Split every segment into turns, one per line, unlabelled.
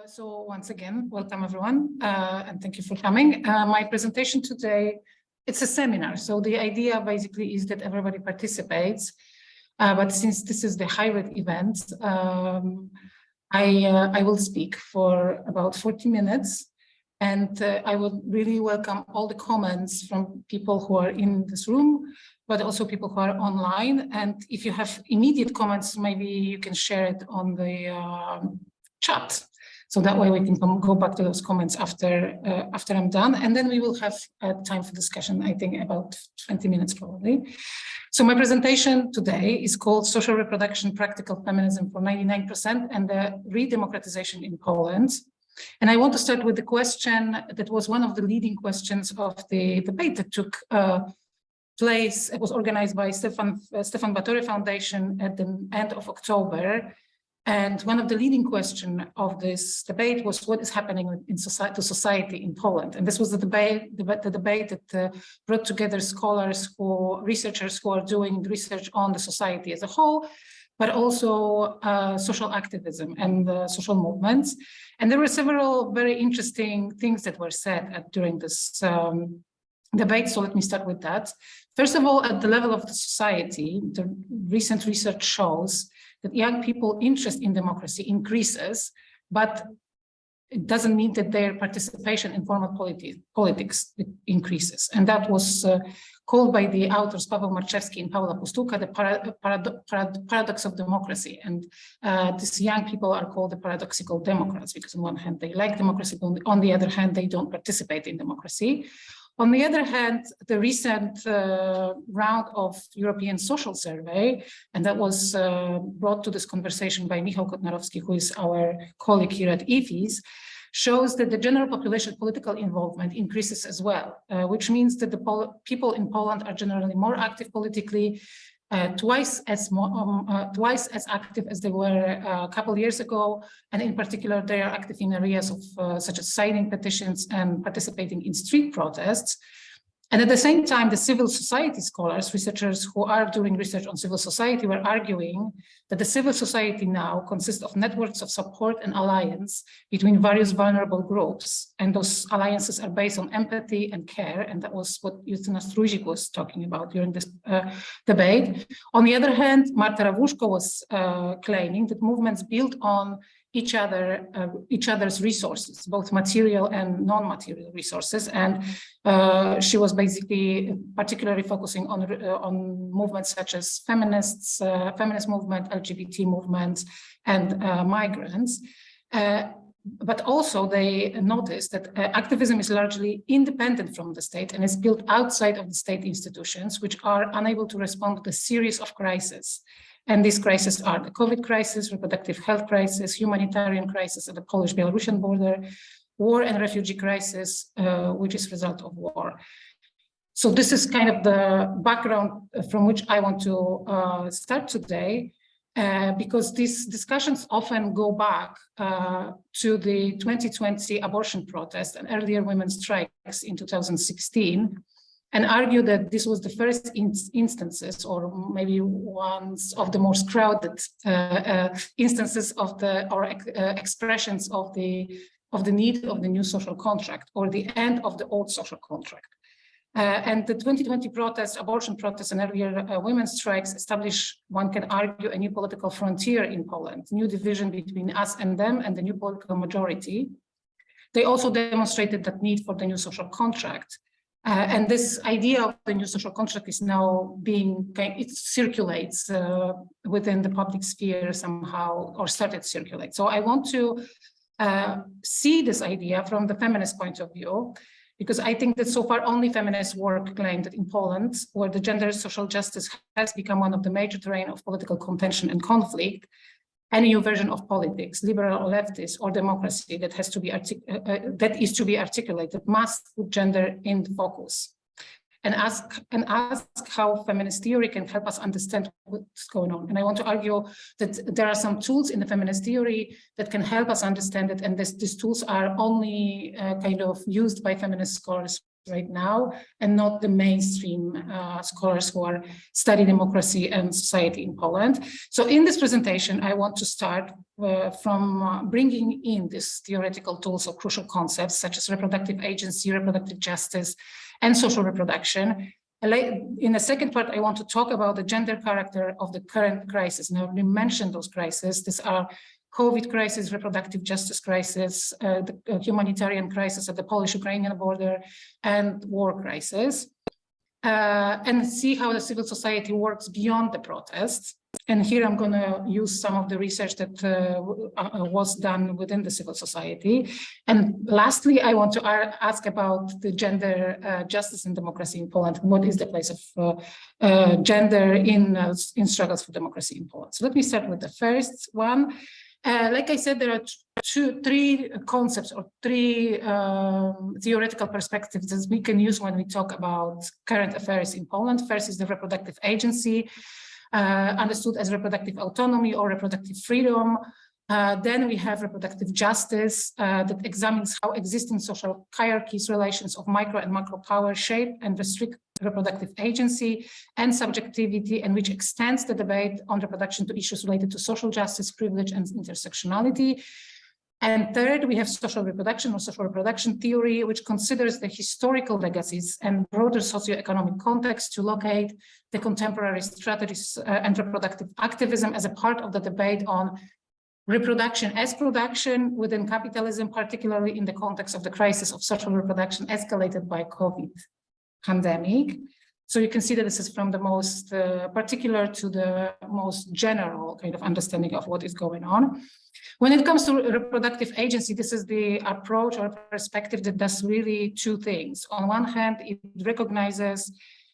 So once again, welcome everyone, and thank you for coming. My presentation today, it's a seminar. So the idea basically is that everybody participates, but since this is the hybrid event, I will speak for about 40 minutes, and I would really welcome all the comments from people who are in this room, but also people who are online. And if you have immediate comments, maybe you can share it on the chat. So that way we can go back to those comments after I'm done. And then we will have time for discussion, I think about 20 minutes probably. So my presentation today is called Social Reproduction, Practical Feminism for 99% and the Redemocratization in Poland. And I want to start with the question that was one of the leading questions of the debate that took place. It was organized by Stefan Bhattacharya Foundation at the end of October. And one of the leading questions of this debate was what is happening to society in Poland. And this was the debate that brought together researchers who are doing research on the society as a whole, but also social activism and social movements. And there were several very interesting things that were said during this debate. So let me start with that. First of all, at the level of the society, the recent research shows that young people's interest in democracy increases, but it doesn't mean that their participation in formal politics increases. And that was called by the authors Paweł Marczewski and Paula Pustułka the paradox of democracy. And these young people are called the paradoxical Democrats, because on one hand they like democracy, but on the other hand they don't participate in democracy. On the other hand, the recent round of European Social Survey, and that was brought to this conversation by Michał Kotnarowski, who is our colleague here at IFiS, shows that the general population political involvement increases as well, which means that the people in Poland are generally more active politically, twice as active as they were a couple of years ago, and in particular they are active in areas of such as signing petitions and participating in street protests. And at the same time, the civil society scholars, researchers who are doing research on civil society, were arguing that the civil society now consists of networks of support and alliance between various vulnerable groups. And those alliances are based on empathy and care. And that was what Justyna Struzik was talking about during this debate. On the other hand, Marta Rawuszko was claiming that movements build on each other's resources, both material and non-material resources, and she was basically particularly focusing on movements such as feminist movement, LGBT movements, and migrants. But also they noticed that activism is largely independent from the state and is built outside of the state institutions, which are unable to respond to a series of crises. And these crises are the COVID crisis, reproductive health crisis, humanitarian crisis at the Polish-Belarusian border, war and refugee crisis, which is a result of war. So this is kind of the background from which I want to start today, because these discussions often go back to the 2020 abortion protest and earlier women's strikes in 2016. And argue that this was the first instances, or maybe ones of the most crowded instances of expressions of the need of the new social contract, or the end of the old social contract. And the 2020 protests, abortion protests, and earlier women's strikes establish, one can argue, a new political frontier in Poland, new division between us and them, and the new political majority. They also demonstrated that need for the new social contract. And this idea of the new social contract is now it circulates within the public sphere somehow, or started to circulate. So I want to see this idea from the feminist point of view, because I think that so far only feminist work claimed that in Poland, where the gender social justice has become one of the major terrain of political contention and conflict, any new version of politics, liberal or leftist or democracy that is to be articulated must put gender in the focus, and ask how feminist theory can help us understand what's going on. And I want to argue that there are some tools in the feminist theory that can help us understand it, and these tools are only kind of used by feminist scholars right now, and not the mainstream scholars who are study democracy and society in Poland. So in this presentation, I want to start from bringing in these theoretical tools or crucial concepts such as reproductive agency, reproductive justice, and social reproduction. In the second part, I want to talk about the gender character of the current crisis. Now, we mentioned those crises. These are COVID crisis, reproductive justice crisis, the humanitarian crisis at the Polish-Ukrainian border, and war crisis, and see how the civil society works beyond the protests. And here I'm going to use some of the research that was done within the civil society. And lastly, I want to ask about the gender justice and democracy in Poland. What is the place of gender in struggles for democracy in Poland? So let me start with the first one. Like I said, there are three concepts or three theoretical perspectives that we can use when we talk about current affairs in Poland. First is the reproductive agency, understood as reproductive autonomy or reproductive freedom. Then we have reproductive justice that examines how existing social hierarchies, relations of micro and macro power shape and restrict reproductive agency and subjectivity, and which extends the debate on reproduction to issues related to social justice, privilege, and intersectionality. And third, we have social reproduction or social reproduction theory, which considers the historical legacies and broader socioeconomic context to locate the contemporary strategies and reproductive activism as a part of the debate on reproduction as production within capitalism, particularly in the context of the crisis of social reproduction escalated by COVID pandemic. So you can see that this is from the most particular to the most general kind of understanding of what is going on. When it comes to reproductive agency, this is the approach or perspective that does really two things. On one hand, it recognizes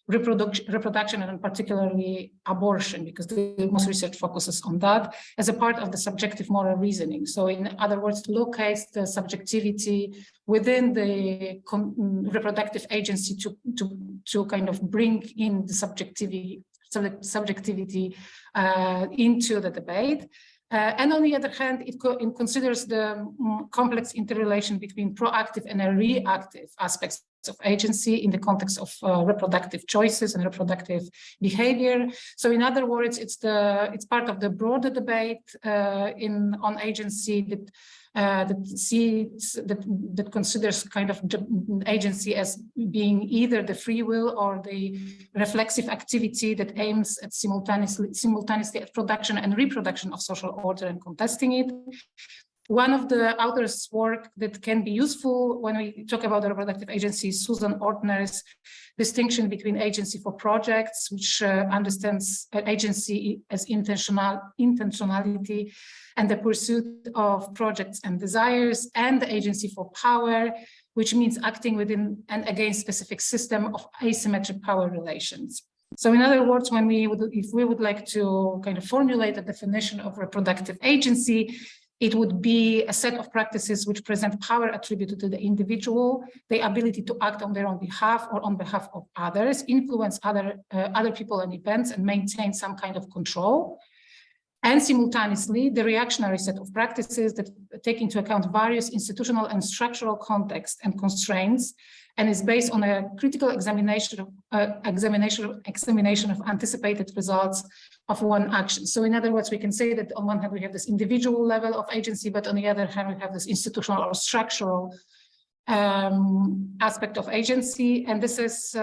reproduction and particularly abortion, because the most research focuses on that as a part of the subjective moral reasoning. So in other words, locates the subjectivity within the reproductive agency to kind of bring in the subjectivity into the debate. And on the other hand, it considers the complex interrelation between proactive and reactive aspects of agency in the context of reproductive choices and reproductive behavior. So in other words, it's part of the broader debate on agency that considers kind of agency as being either the free will or the reflexive activity that aims at simultaneously at production and reproduction of social order and contesting it. One of the authors' work that can be useful when we talk about the reproductive agency is Susan Ortner's distinction between agency for projects, which understands agency as intentionality and the pursuit of projects and desires, and the agency for power, which means acting within and against specific system of asymmetric power relations. So in other words, if we would like to kind of formulate a definition of reproductive agency, it would be a set of practices which present power attributed to the individual, the ability to act on their own behalf or on behalf of others, influence other people and events, and maintain some kind of control. And simultaneously, the reactionary set of practices that take into account various institutional and structural contexts and constraints, and is based on a critical examination of anticipated results of one action. So in other words, we can say that on one hand, we have this individual level of agency, but on the other hand, we have this institutional or structural aspect of agency. And this is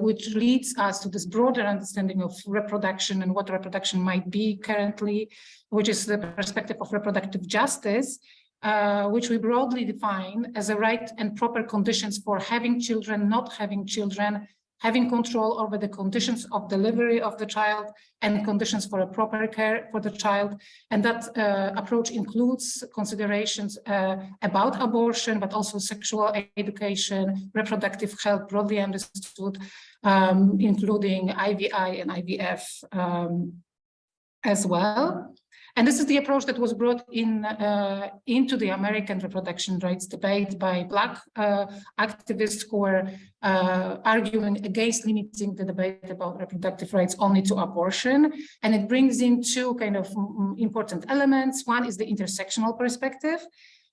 which leads us to this broader understanding of reproduction and what reproduction might be currently, which is the perspective of reproductive justice, which we broadly define as a right and proper conditions for having children, not having children, having control over the conditions of delivery of the child and conditions for a proper care for the child. And that approach includes considerations about abortion, but also sexual education, reproductive health, broadly understood, including IVI and IVF as well. And this is the approach that was brought in into the American reproduction rights debate by Black activists who were arguing against limiting the debate about reproductive rights only to abortion. And it brings in two kind of important elements. One is the intersectional perspective,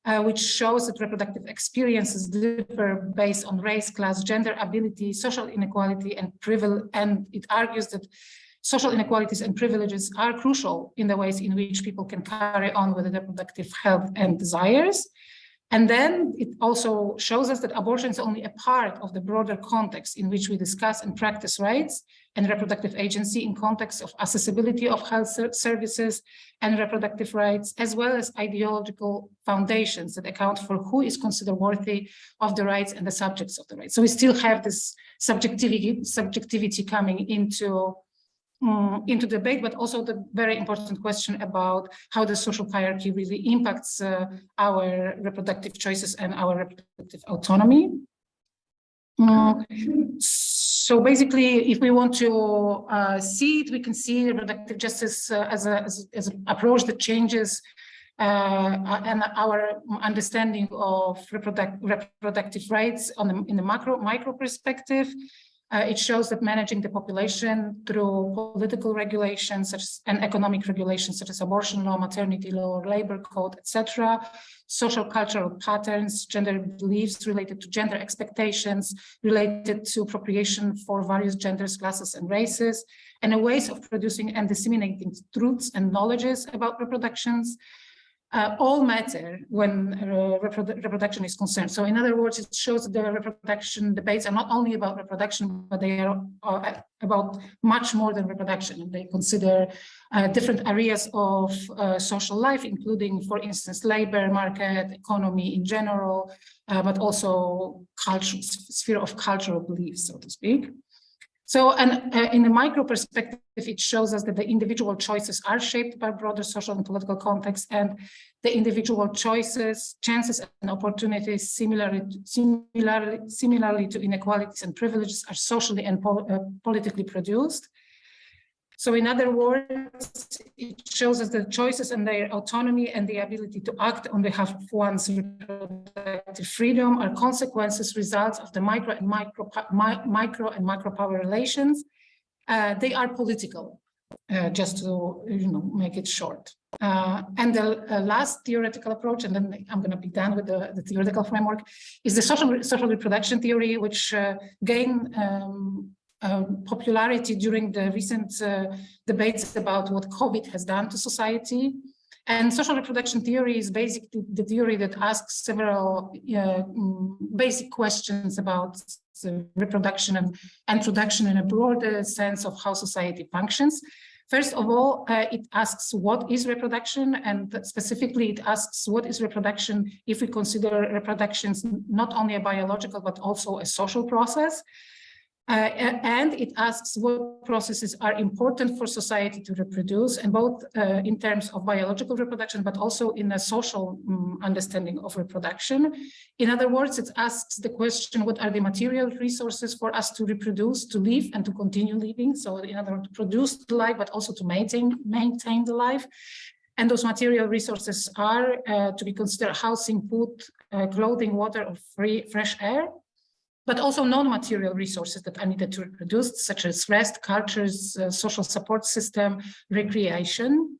which shows that reproductive experiences differ based on race, class, gender, ability, social inequality, and privilege. And it argues that social inequalities and privileges are crucial in the ways in which people can carry on with reproductive health and desires. And then it also shows us that abortion is only a part of the broader context in which we discuss and practice rights and reproductive agency in context of accessibility of health services and reproductive rights, as well as ideological foundations that account for who is considered worthy of the rights and the subjects of the rights. So we still have this subjectivity coming into debate, but also the very important question about how the social hierarchy really impacts our reproductive choices and our reproductive autonomy. So basically, if we want to see it, we can see reproductive justice as an approach that changes and our understanding of reproductive rights in the micro perspective. It shows that managing the population through political regulations and economic regulations such as abortion law, maternity law, labor code, etc., social cultural patterns, gender beliefs related to gender expectations, related to appropriation for various genders, classes, and races, and ways of producing and disseminating truths and knowledges about reproductions. All matter when reproduction is concerned. So in other words, it shows that the reproduction debates are not only about reproduction, but they are about much more than reproduction. And they consider different areas of social life, including, for instance, labor market, economy in general, but also culture, sphere of cultural beliefs, so to speak. So, and in the micro perspective, it shows us that the individual choices are shaped by broader social and political context, and the individual choices, chances, and opportunities, similarly to inequalities and privileges, are socially and politically produced. So in other words, it shows us the choices and their autonomy and the ability to act on behalf of one's reproductive freedom are consequences, results of the micro and macro power relations. They are political, just to make it short. And the last theoretical approach, and then I'm going to be done with the theoretical framework, is the social reproduction theory, which gained popularity during the recent debates about what COVID has done to society. And social reproduction theory is basically the theory that asks several basic questions about reproduction and production in a broader sense of how society functions. First of all, it asks what is reproduction, and specifically it asks what is reproduction if we consider reproductions not only a biological but also a social process. And it asks what processes are important for society to reproduce, and both in terms of biological reproduction, but also in a social understanding of reproduction. In other words, it asks the question, what are the material resources for us to reproduce, to live, and to continue living? So in other words, to produce the life, but also to maintain the life. And those material resources are to be considered housing, food, clothing, water, or fresh air, but also non-material resources that are needed to reproduce, such as rest, cultures, social support system, recreation.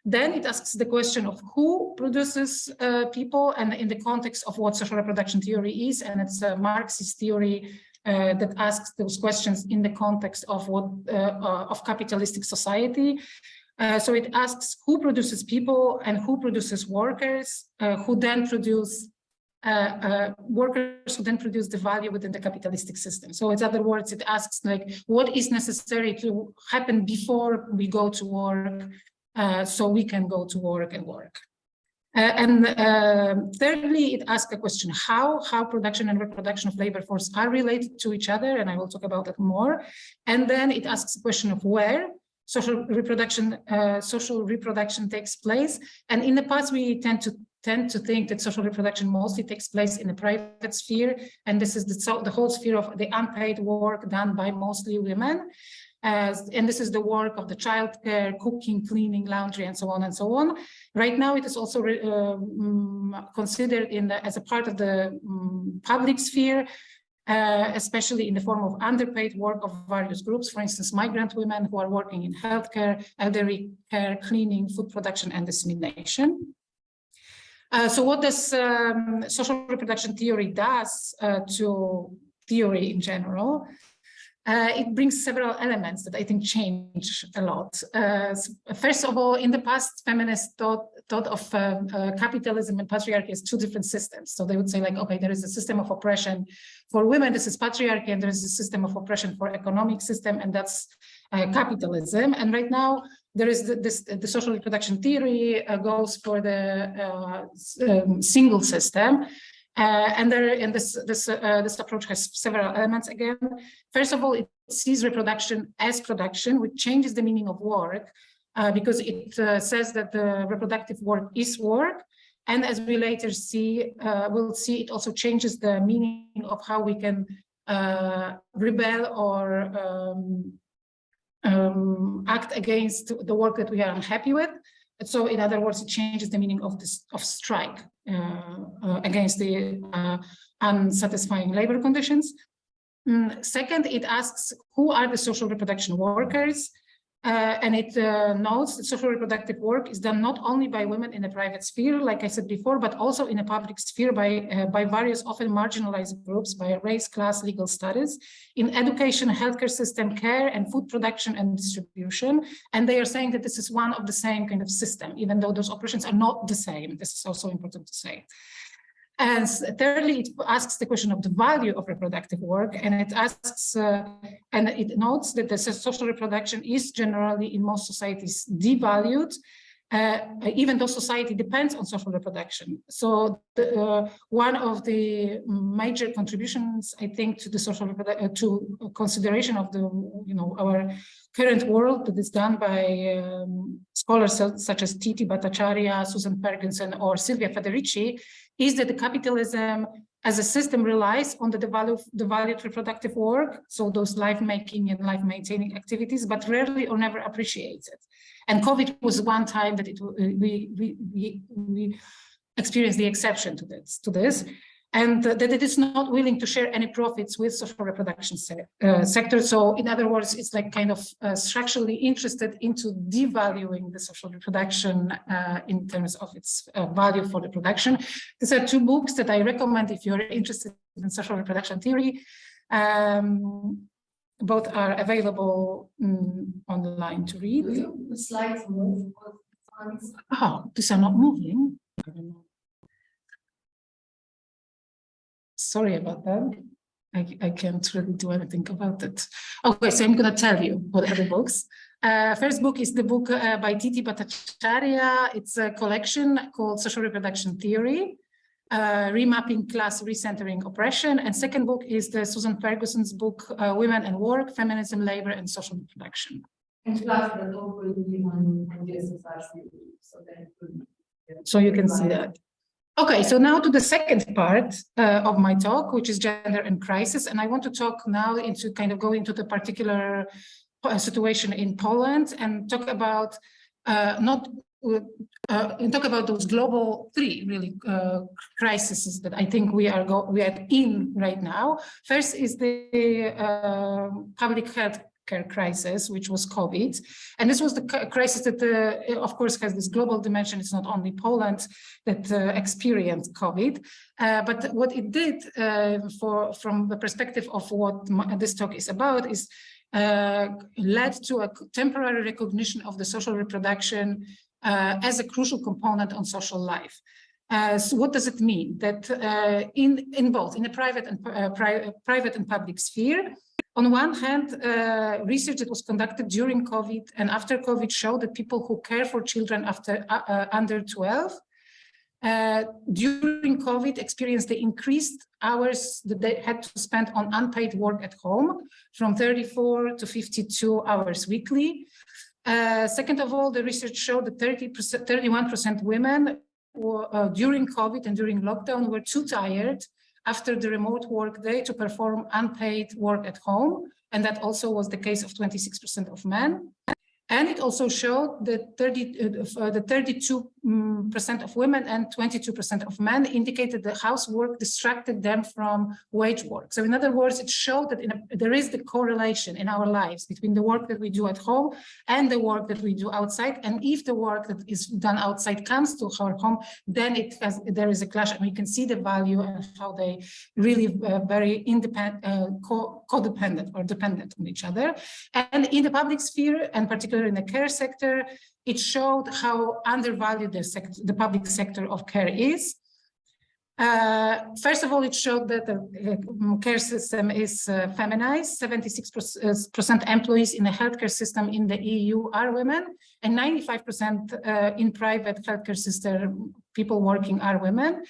Then it asks the question of who produces people, and in the context of what social reproduction theory is, and it's a Marxist theory that asks those questions in the context of of capitalistic society. So it asks who produces people and who produces workers, who then produce workers who then produce the value within the capitalistic system. So in other words, it asks like what is necessary to happen before we go to work, so we can go to work and work. And thirdly, it asks a question how production and reproduction of labor force are related to each other, and I will talk about that more. And then it asks the question of where social reproduction takes place. And in the past, we tend to think that social reproduction mostly takes place in the private sphere, and this is the whole sphere of the unpaid work done by mostly women. And this is the work of the childcare, cooking, cleaning, laundry, and so on and so on. Right now, it is also considered as a part of the public sphere, especially in the form of underpaid work of various groups, for instance, migrant women who are working in healthcare, elderly care, cleaning, food production, and dissemination. So what does social reproduction theory does to theory in general? It brings several elements that I think change a lot. First of all, in the past, feminists thought of capitalism and patriarchy as two different systems. So they would say like, okay, there is a system of oppression for women, this is patriarchy, and there is a system of oppression for economic system, and that's capitalism. And right now, there is the social reproduction theory goes for the single system. And this approach has several elements again. First of all, it sees reproduction as production, which changes the meaning of work because it says that the reproductive work is work. And as we later see, we'll see it also changes the meaning of how we can rebel or act against the work that we are unhappy with. So in other words, it changes the meaning of strike against the unsatisfying labor conditions. Second, it asks who are the social reproduction workers, and it notes that social reproductive work is done not only by women in the private sphere, like I said before, but also in a public sphere by various often marginalized groups, by race, class, legal status, in education, healthcare system, care, and food production and distribution. And they are saying that this is one of the same kind of system, even though those operations are not the same. This is also important to say. And thirdly, it asks the question of the value of reproductive work, and it asks, and it notes that the social reproduction is generally in most societies devalued, even though society depends on social reproduction. So one of the major contributions, I think, to the social to consideration of the our current world that is done by scholars such as Bhattacharya, Susan Ferguson, or Silvia Federici, is that the capitalism as a system relies on the devalued reproductive work, so those life-making and life-maintaining activities, but rarely or never appreciates it. And COVID was one time that we experienced the exception to this, and that it is not willing to share any profits with social reproduction sector. So in other words, it's like kind of structurally interested into devaluing the social reproduction in terms of its value for the production. These are two books that I recommend if you're interested in social reproduction theory. Both are available online to read.
The slides move.
Oh, these are not moving. I don't know. Sorry about that. I can't really do anything about it. Okay, so I'm going to tell you what are the books. First book is the book by Bhattacharya. It's a collection called Social Reproduction Theory, Remapping Class, Recentering Oppression. And second book is the Susan Ferguson's book, Women and Work, Feminism, Labor, and Social Reproduction.
And class the talk will be on SSRC,
so you can see that. Okay, so now to the second part of my talk, which is gender and crisis. And I want to talk now into kind of go into the particular situation in Poland and talk about talk about those global three really crises that I think we are in right now. First is the public health care crisis, which was COVID. And this was the crisis that, of course, has this global dimension. It's not only Poland that experienced COVID, but what it did from the perspective of what this talk is about is led to a temporary recognition of the social reproduction as a crucial component on social life. So what does it mean? That in both in the private and public sphere, on one hand, research that was conducted during COVID and after COVID showed that people who care for children after under 12 during COVID experienced the increased hours that they had to spend on unpaid work at home from 34 to 52 hours weekly. Second of all, the research showed that 31% women during COVID and during lockdown were too tired after the remote work day to perform unpaid work at home. And that also was the case of 26% of men. And it also showed that 32 percent of women and 22% of men indicated that housework distracted them from wage work. So in other words, it showed that there is the correlation in our lives between the work that we do at home and the work that we do outside. And if the work that is done outside comes to our home, then there is a clash, and we can see the value and how they really very independent, codependent or dependent on each other. And in the public sphere, and particularly in the care sector, it showed how undervalued the public sector of care is. First of all, it showed that the care system is feminized. 76% employees in the healthcare system in the EU are women, and 95% in private healthcare system, people working are women.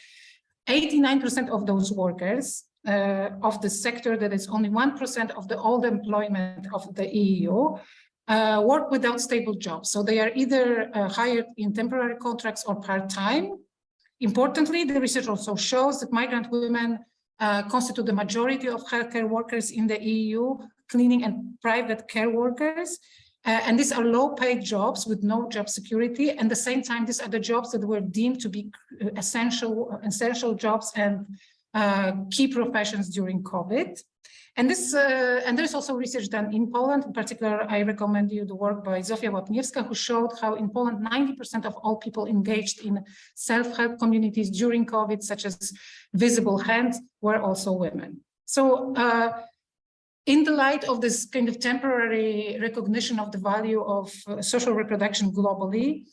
89% of those workers of the sector, that is only 1% of the all employment of the EU, work without stable jobs. So they are either hired in temporary contracts or part-time. Importantly, the research also shows that migrant women constitute the majority of healthcare workers in the EU, cleaning and private care workers. And these are low-paid jobs with no job security. And at the same time, these are the jobs that were deemed to be essential jobs and key professions during COVID. And there's also research done in Poland. In particular, I recommend you the work by Zofia Łapniewska, who showed how in Poland, 90% of all people engaged in self-help communities during COVID, such as Visible Hand, were also women. So in the light of this kind of temporary recognition of the value of social reproduction globally,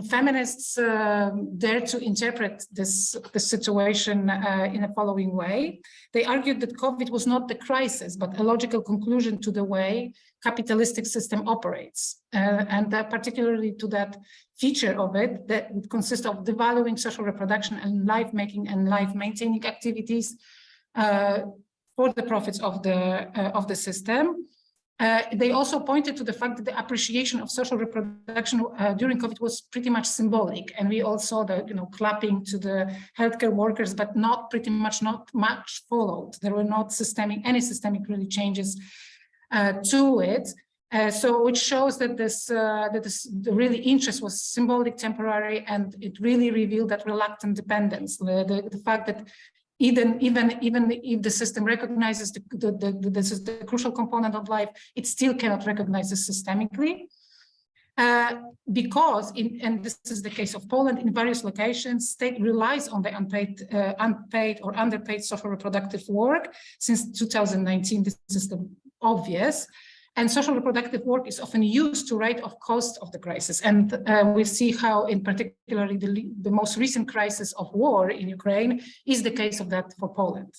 feminists dare to interpret this situation in a following way. They argued that COVID was not the crisis, but a logical conclusion to the way capitalistic system operates, and particularly to that feature of it that consists of devaluing social reproduction and life-making and life-maintaining activities for the profits of the system. They also pointed to the fact that the appreciation of social reproduction during COVID was pretty much symbolic, and we all saw the clapping to the healthcare workers, but not much followed. There were not any systemic really changes to it. So which shows that the really interest was symbolic, temporary, and it really revealed that reluctant dependence, the fact that even if the system recognizes this is the crucial component of life, it still cannot recognize this systemically. Because, and this is the case of Poland, in various locations, state relies on the unpaid or underpaid social reproductive work. Since 2019, this is the obvious. And social reproductive work is often used to write off cost of the crisis. And we see how, in particularly the most recent crisis of war in Ukraine is the case of that for Poland.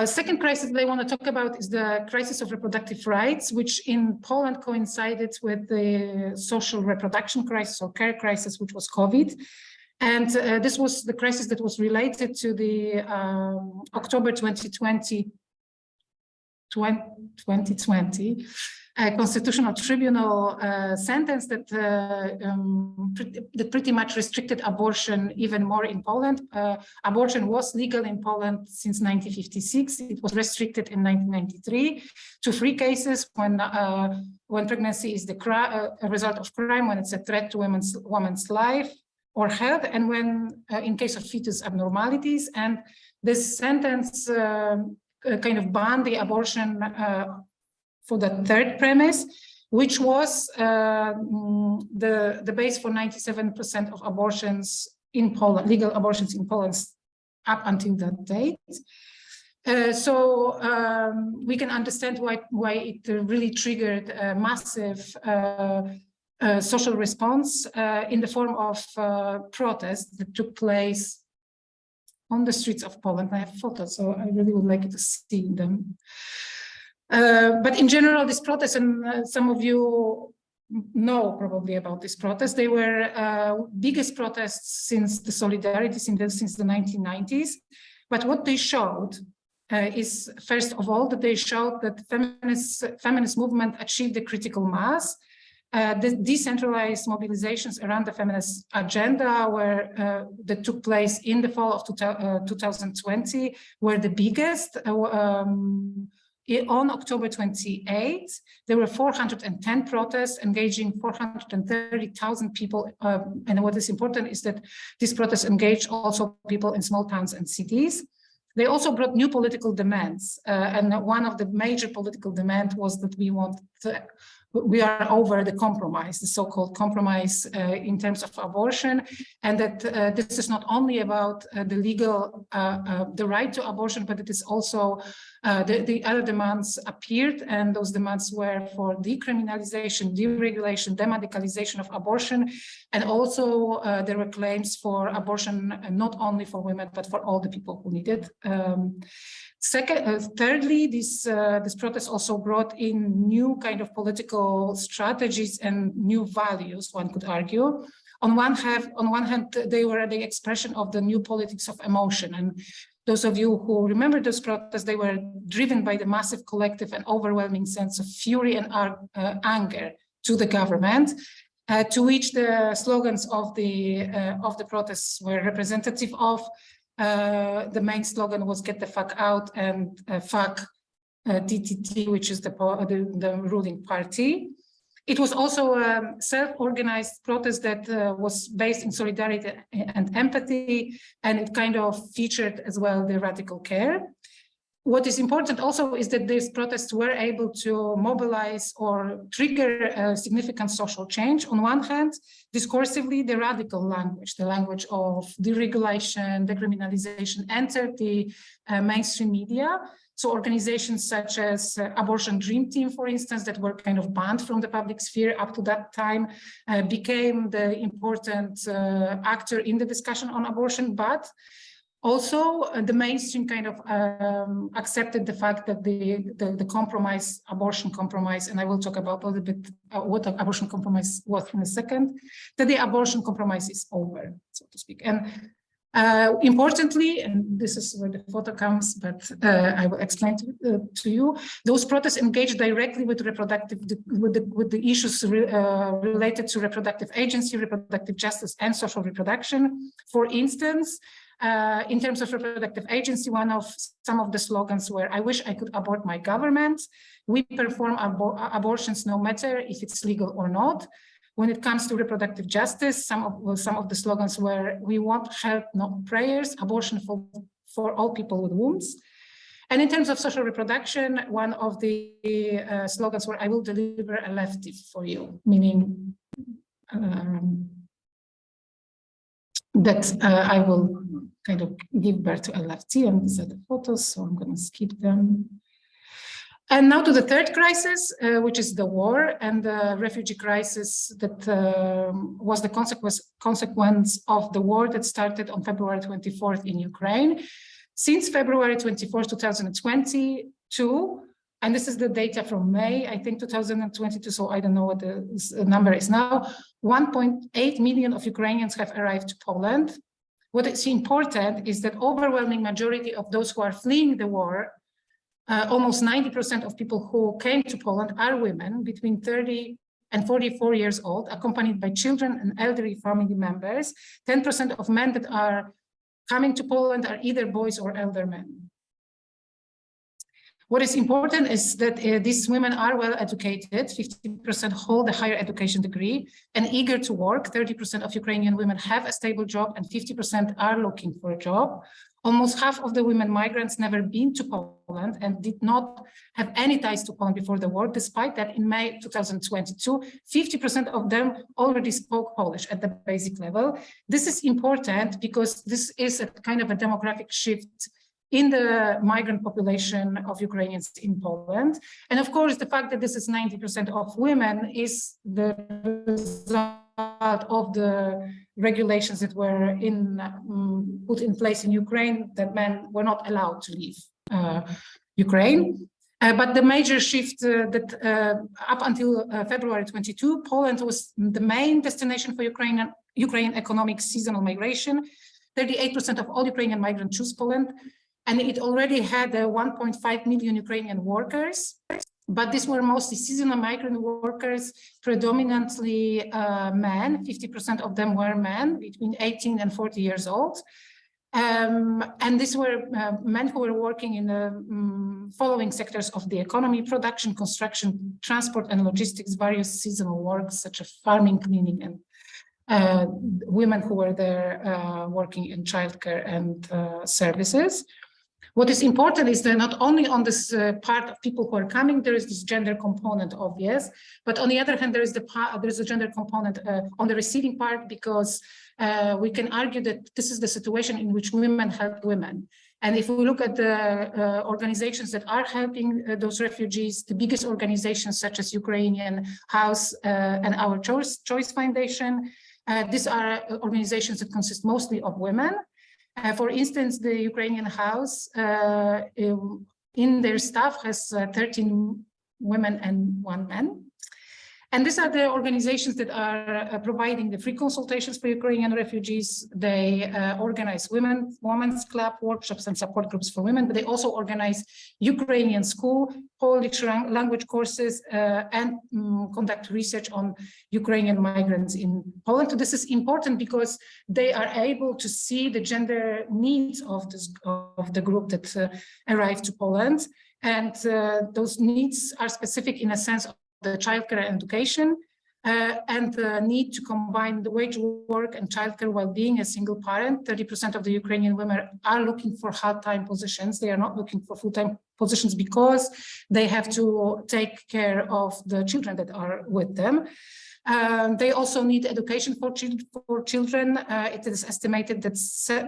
Second crisis that I want to talk about is the crisis of reproductive rights, which in Poland coincided with the social reproduction crisis or care crisis, which was COVID. And this was the crisis that was related to the October 2020 Constitutional Tribunal sentence that pretty much restricted abortion even more in Poland. Abortion was legal in Poland since 1956. It was restricted in 1993 to 3 cases: when pregnancy is a result of crime, when it's a threat to women's life or health, and when in case of fetus abnormalities. And this sentence kind of banned the abortion for the third premise, which was the base for 97% of abortions in Poland, legal abortions in Poland up until that date. So we can understand why it really triggered a massive social response in the form of protests that took place on the streets of Poland. I have photos, so I really would like you to see them. But in general, these protests, and some of you know probably about these protests, they were biggest protests since the Solidarity, since the 1990s. But what they showed is, first of all, that they showed that feminist movement achieved the critical mass. The decentralized mobilizations around the feminist agenda that took place in the fall of 2020 were the biggest on October 28, there were 410 protests engaging 430,000 people. And what is important is that these protests engaged also people in small towns and cities. They also brought new political demands. And one of the major political demands was that we are over the compromise, the so-called compromise in terms of abortion, and that this is not only about the right to abortion, but it is also the other demands appeared, and those demands were for decriminalization, deregulation, demedicalization of abortion, and also there were claims for abortion not only for women but for all the people who need it. Thirdly, this protest also brought in new kind of political strategies and new values, one could argue. On one hand, they were the expression of the new politics of emotion. And those of you who remember those protests, they were driven by the massive collective and overwhelming sense of fury and anger to the government, to which the slogans of the protests were representative of. The main slogan was "Get the fuck out" and "Fuck DTT," which is the ruling party. It was also a self-organized protest that was based in solidarity and empathy, and it kind of featured as well the radical care. What is important also is that these protests were able to mobilize or trigger a significant social change. On one hand, discursively, the radical language, the language of deregulation, decriminalization, entered the mainstream media. So organizations such as Abortion Dream Team, for instance, that were kind of banned from the public sphere up to that time, became the important actor in the discussion on abortion. But also, the mainstream kind of accepted the fact that the compromise, abortion compromise, and I will talk about a little bit what abortion compromise was in a second, that the abortion compromise is over, so to speak. And importantly, and this is where the photo comes, but I will explain to you, those protests engaged directly with with the issues related to reproductive agency, reproductive justice, and social reproduction. For instance, in terms of reproductive agency, some of the slogans were, "I wish I could abort my government," "We perform abortions no matter if it's legal or not." When it comes to reproductive justice, some of the slogans were, "We want help, not prayers," "Abortion for all people with wombs." And in terms of social reproduction, one of the slogans were, "I will deliver a lefty for you," meaning that I will kind of give birth to a lefty, and these are the photos, so I'm going to skip them. And now to the third crisis, which is the war and the refugee crisis that was the consequence of the war that started on February 24th in Ukraine. Since February 24th, 2022, and this is the data from May, I think 2022, so I don't know what the number is now, 1.8 million of Ukrainians have arrived to Poland. What is important is that overwhelming majority of those who are fleeing the war, almost 90% of people who came to Poland are women between 30 and 44 years old, accompanied by children and elderly family members. 10% of men that are coming to Poland are either boys or elder men. What is important is that these women are well educated, 50% hold a higher education degree and eager to work. 30% of Ukrainian women have a stable job and 50% are looking for a job. Almost half of the women migrants never been to Poland and did not have any ties to Poland before the war. Despite that, in May 2022, 50% of them already spoke Polish at the basic level. This is important because this is a kind of a demographic shift in the migrant population of Ukrainians in Poland. And of course, the fact that this is 90% of women is the result of the regulations that were put in place in Ukraine, that men were not allowed to leave Ukraine. But the major shift that up until February 22, Poland was the main destination for Ukrainian economic seasonal migration. 38% of all Ukrainian migrants choose Poland. And it already had 1.5 million Ukrainian workers, but these were mostly seasonal migrant workers, predominantly men. 50% of them were men between 18 and 40 years old. And these were men who were working in the following sectors of the economy: production, construction, transport and logistics, various seasonal works such as farming, cleaning, and women who were there working in childcare and services. What is important is that not only on this part of people who are coming, there is this gender component, obvious, but on the other hand, there is a gender component on the receiving part, because we can argue that this is the situation in which women help women. And if we look at the organizations that are helping those refugees, the biggest organizations such as Ukrainian House and Our Choice Foundation, these are organizations that consist mostly of women. For instance, the Ukrainian House in their staff has 13 women and 1 man. And these are the organizations that are providing the free consultations for Ukrainian refugees. They organize women's club workshops and support groups for women, but they also organize Ukrainian school, Polish language courses, and conduct research on Ukrainian migrants in Poland. So this is important because they are able to see the gender needs of the group that arrived to Poland. And those needs are specific in a sense of the childcare and education, and the need to combine the wage work and childcare while being a single parent. 30% of the Ukrainian women are looking for part-time positions. They are not looking for full-time positions because they have to take care of the children that are with them. They also need education for children. It is estimated that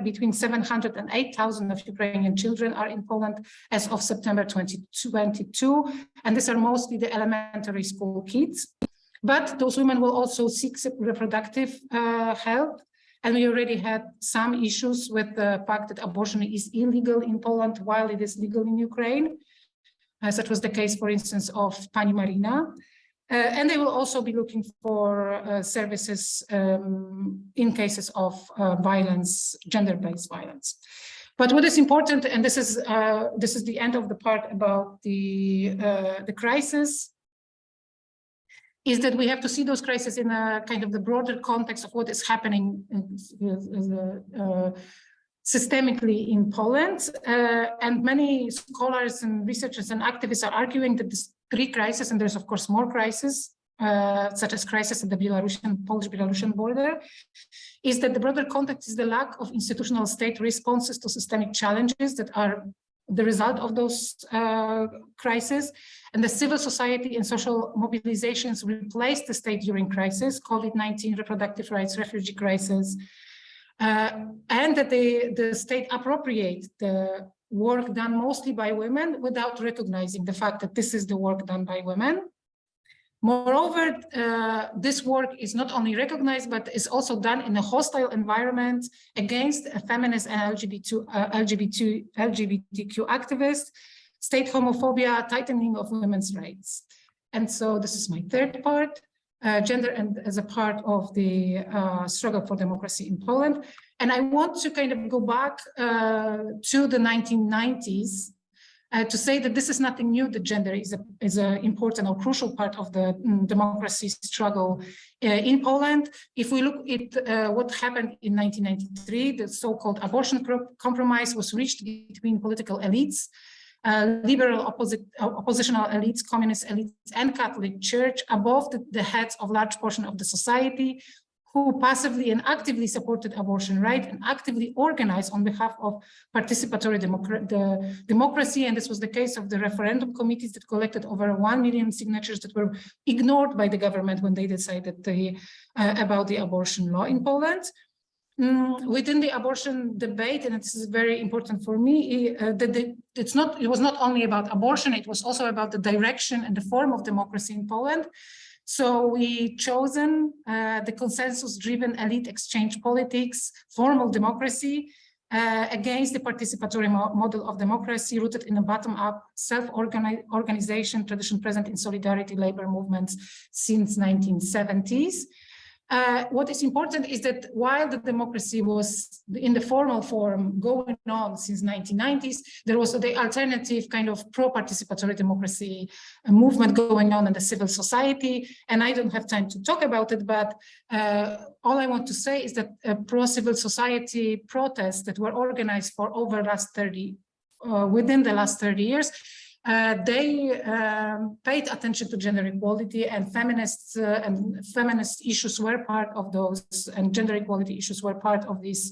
between 700 and 8,000 of Ukrainian children are in Poland as of September 2022. And these are mostly the elementary school kids. But those women will also seek reproductive health. And we already had some issues with the fact that abortion is illegal in Poland while it is legal in Ukraine. Such was the case, for instance, of Pani Marina. And they will also be looking for services in cases of violence, gender-based violence. But what is important, and this is the end of the part about the crisis, is that we have to see those crises in a kind of the broader context of what is happening systemically in Poland. And many scholars and researchers and activists are arguing that this 3 crises, and there's of course more crises, such as crisis at the Polish-Belarusian border, is that the broader context is the lack of institutional state responses to systemic challenges that are the result of those crises. And the civil society and social mobilizations replaced the state during crisis, COVID-19, reproductive rights, refugee crisis, and that the state appropriate the work done mostly by women without recognizing the fact that this is the work done by women. Moreover, this work is not only recognized, but is also done in a hostile environment against feminist and LGBTQ activists, state homophobia, tightening of women's rights. And so this is my 3rd part. Gender and as a part of the struggle for democracy in Poland. And I want to kind of go back to the 1990s to say that this is nothing new, that gender is an important or crucial part of the democracy struggle in Poland. If we look at what happened in 1993, the so-called abortion compromise was reached between political elites, liberal oppositional elites, communist elites, and Catholic Church above the heads of large portion of the society, who passively and actively supported abortion right and actively organized on behalf of participatory democracy. And this was the case of the referendum committees that collected over 1 million signatures that were ignored by the government when they decided about the abortion law in Poland. Within the abortion debate, and this is very important for me, it was not only about abortion, it was also about the direction and the form of democracy in Poland. So we chosen the consensus-driven elite exchange politics, formal democracy, against the participatory model of democracy rooted in a bottom-up self-organization tradition present in solidarity labor movements since 1970s. What is important is that while the democracy was in the formal form going on since 1990s, there was the alternative kind of pro-participatory democracy movement going on in the civil society. And I don't have time to talk about it, but all I want to say is that pro-civil society protests that were organized for over within the last 30 years, they paid attention to gender equality, and feminist issues were part of those, and gender equality issues were part of this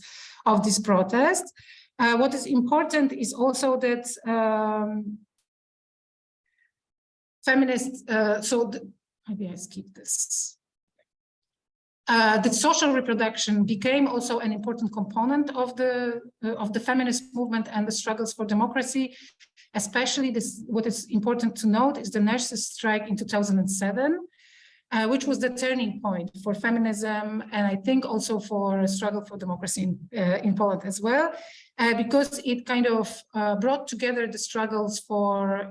protest. What is important is also that feminists. Maybe I skip this. That social reproduction became also an important component of the feminist movement and the struggles for democracy. Especially what is important to note is the nurses' strike in 2007, which was the turning point for feminism, and I think also for a struggle for democracy in Poland as well, because it kind of brought together the struggles for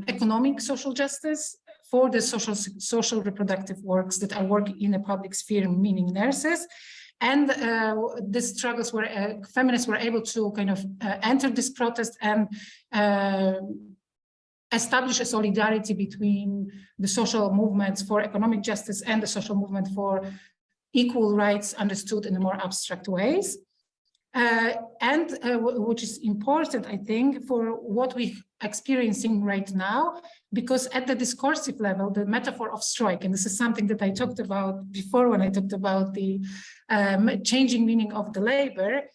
economic social justice, for the social reproductive works that are working in a public sphere, meaning nurses. And these struggles were, feminists were able to kind of enter this protest and establish a solidarity between the social movements for economic justice and the social movement for equal rights understood in a more abstract ways. Which is important, I think, for what we're experiencing right now, because at the discursive level, the metaphor of strike, and this is something that I talked about before when I talked about the changing meaning of the labor,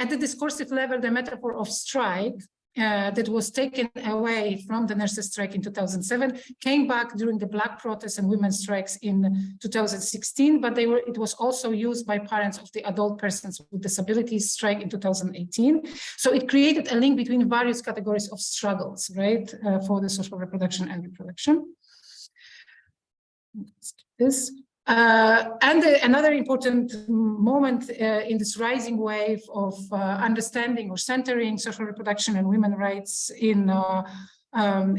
at the discursive level, the metaphor of strike that was taken away from the nurses' strike in 2007 came back during the Black protests and women's strikes in 2016, but it was also used by parents of the adult persons with disabilities strike in 2018. So it created a link between various categories of struggles, right, for the social reproduction and reproduction. This. Another important moment in this rising wave of understanding or centering social reproduction and women's rights in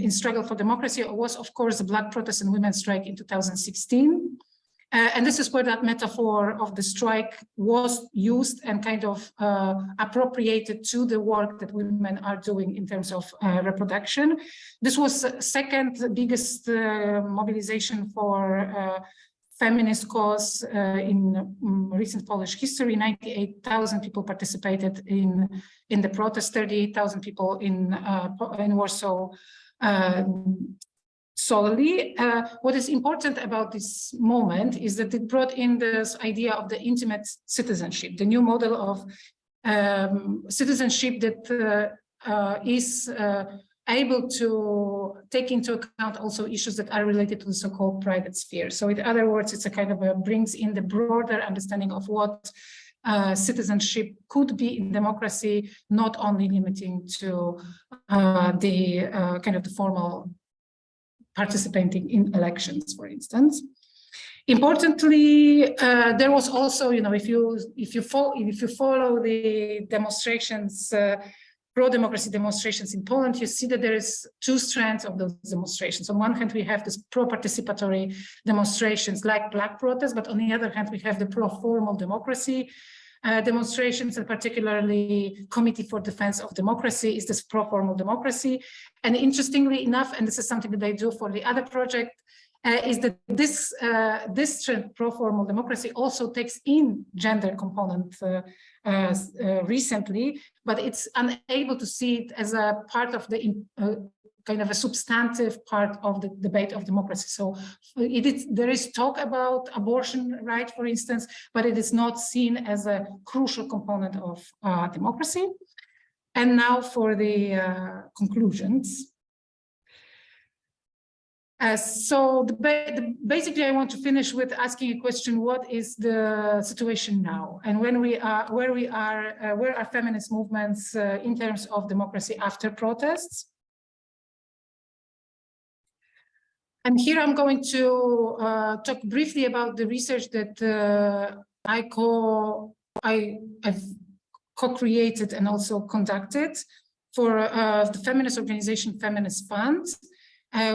struggle for democracy was, of course, the Black protests and women's strike in 2016. And this is where that metaphor of the strike was used and kind of appropriated to the work that women are doing in terms of reproduction. This was the second biggest mobilization for feminist cause in recent Polish history. 98,000 people participated in the protest, 38,000 people in Warsaw solely. What is important about this moment is that it brought in this idea of the intimate citizenship, the new model of citizenship that is able to take into account also issues that are related to the so-called private sphere. So in other words, it's a kind of brings in the broader understanding of what citizenship could be in democracy, not only limiting to the kind of the formal participating in elections, for instance. Importantly, there was also, if you follow the demonstrations, pro-democracy demonstrations in Poland, you see that there is two strands of those demonstrations. On one hand, we have this pro-participatory demonstrations like Black protests, but on the other hand, we have the pro-formal democracy demonstrations, and particularly Committee for Defense of Democracy is this pro-formal democracy. And interestingly enough, and this is something that I do for the other project, is that this trend, pro-formal democracy, also takes in gender component recently, but it's unable to see it as a part of the kind of a substantive part of the debate of democracy. So there is talk about abortion right, for instance, but it is not seen as a crucial component of democracy. And now for the conclusions. Basically, I want to finish with asking a question: what is the situation now, and where are feminist movements in terms of democracy after protests? And here I'm going to talk briefly about the research that I've co-created and also conducted for the feminist organization Feminist Fund.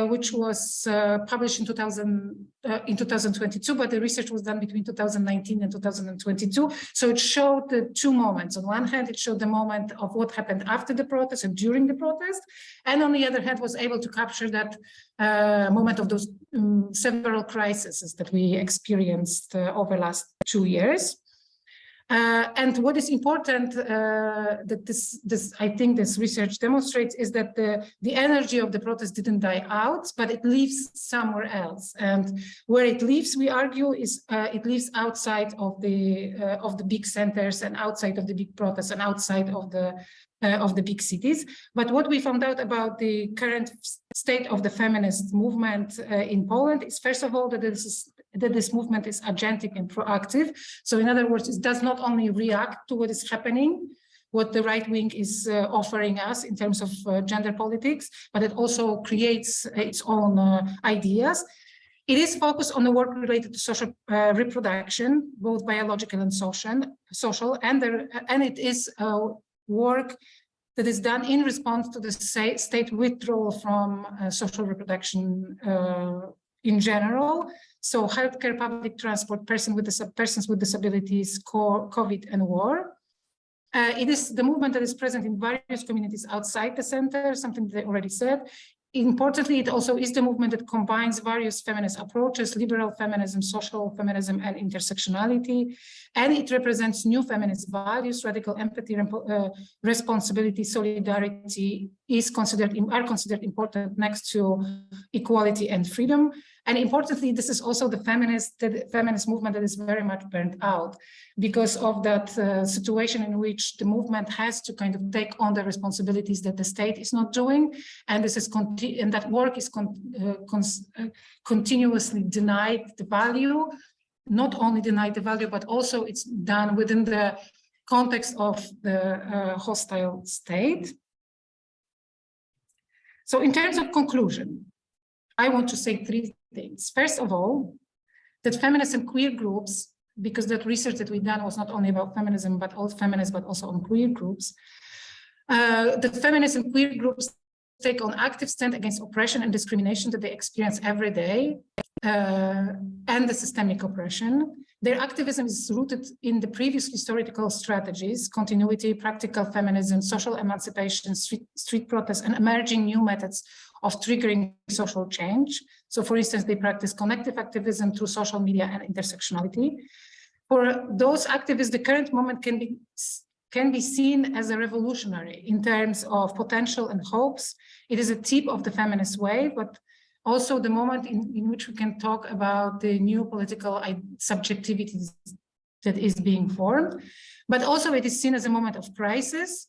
which was published in 2022, but the research was done between 2019 and 2022. So it showed the two moments. On one hand, it showed the moment of what happened after the protest and during the protest, and on the other hand, was able to capture that moment of those several crises that we experienced over the last 2 years. And what is important that I think this research demonstrates is that the energy of the protest didn't die out, but it lives somewhere else. And where it lives, we argue, is it lives outside of the big centers and outside of the big protests and outside of the big cities. But what we found out about the current state of the feminist movement in Poland is, first of all, that this movement is agentic and proactive. So in other words, it does not only react to what is happening, what the right wing is offering us in terms of gender politics, but it also creates its own ideas. It is focused on the work related to social reproduction, both biological and social, and it is work that is done in response to the state withdrawal from social reproduction in general. So healthcare, public transport, persons with disabilities, COVID, and war. It is the movement that is present in various communities outside the center, something that I already said. Importantly, it also is the movement that combines various feminist approaches, liberal feminism, social feminism, and intersectionality. And it represents new feminist values, radical empathy, responsibility, solidarity are considered important next to equality and freedom. And importantly, this is also the feminist movement that is very much burnt out because of that situation in which the movement has to kind of take on the responsibilities that the state is not doing, and this is and that work is continuously denied the value. Not only denied the value, but also it's done within the context of the hostile state. So in terms of conclusion, I want to say three things. First of all, that feminist and queer groups, because that research that we've done was not only about feminism, but all feminists, but also on queer groups, that feminist and queer groups take on active stand against oppression and discrimination that they experience every day, and the systemic oppression. Their activism is rooted in the previous historical strategies, continuity, practical feminism, social emancipation, street protests, and emerging new methods of triggering social change. So for instance, they practice connective activism through social media and intersectionality. For those activists, the current moment can be seen as a revolutionary in terms of potential and hopes. It is a tip of the feminist wave, but also the moment in which we can talk about the new political subjectivity that is being formed. But also it is seen as a moment of crisis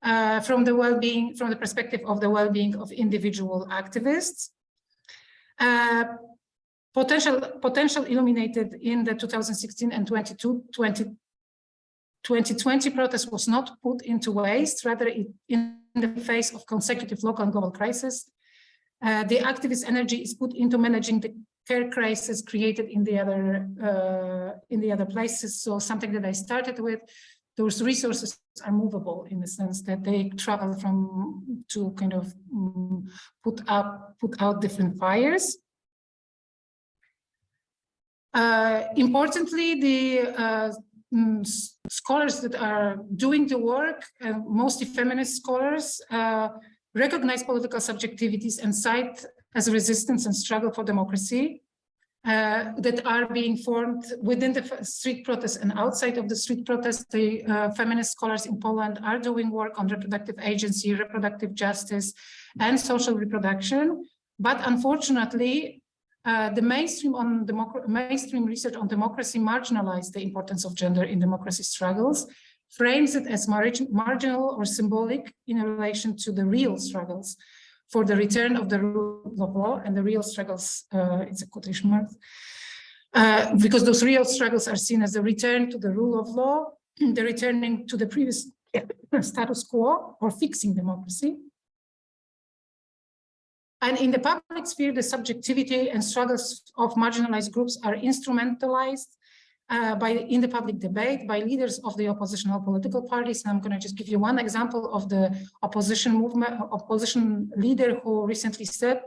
from the perspective of the well-being of individual activists. Potential illuminated in the 2016 and 2020 protest was not put into waste, rather in the face of consecutive local and global crises. The activist energy is put into managing the care crisis created in the other places. So something that I started with, those resources are movable in the sense that they travel to kind of put out different fires. Importantly, the scholars that are doing the work, mostly feminist scholars, recognize political subjectivities and cite as resistance and struggle for democracy that are being formed within the street protests and outside of the street protests. The feminist scholars in Poland are doing work on reproductive agency, reproductive justice, and social reproduction. But unfortunately, the mainstream research on democracy marginalized the importance of gender in democracy struggles, frames it as marginal or symbolic in relation to the real struggles for the return of the rule of law, and the real struggles, it's a quotation mark, because those real struggles are seen as the return to the rule of law, the returning to the previous status quo, or fixing democracy. And in the public sphere, the subjectivity and struggles of marginalized groups are instrumentalized in the public debate by leaders of the oppositional political parties. And I'm going to just give you one example of the opposition movement, opposition leader who recently said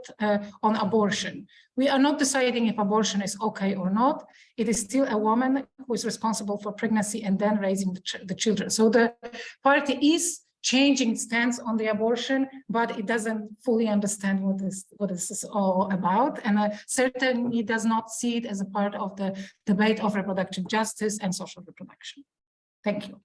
on abortion. We are not deciding if abortion is okay or not. It is still a woman who is responsible for pregnancy and then raising the children. So the party is changing its stance on the abortion, but it doesn't fully understand what this is all about, and certainly does not see it as a part of the debate of reproductive justice and social reproduction. Thank you.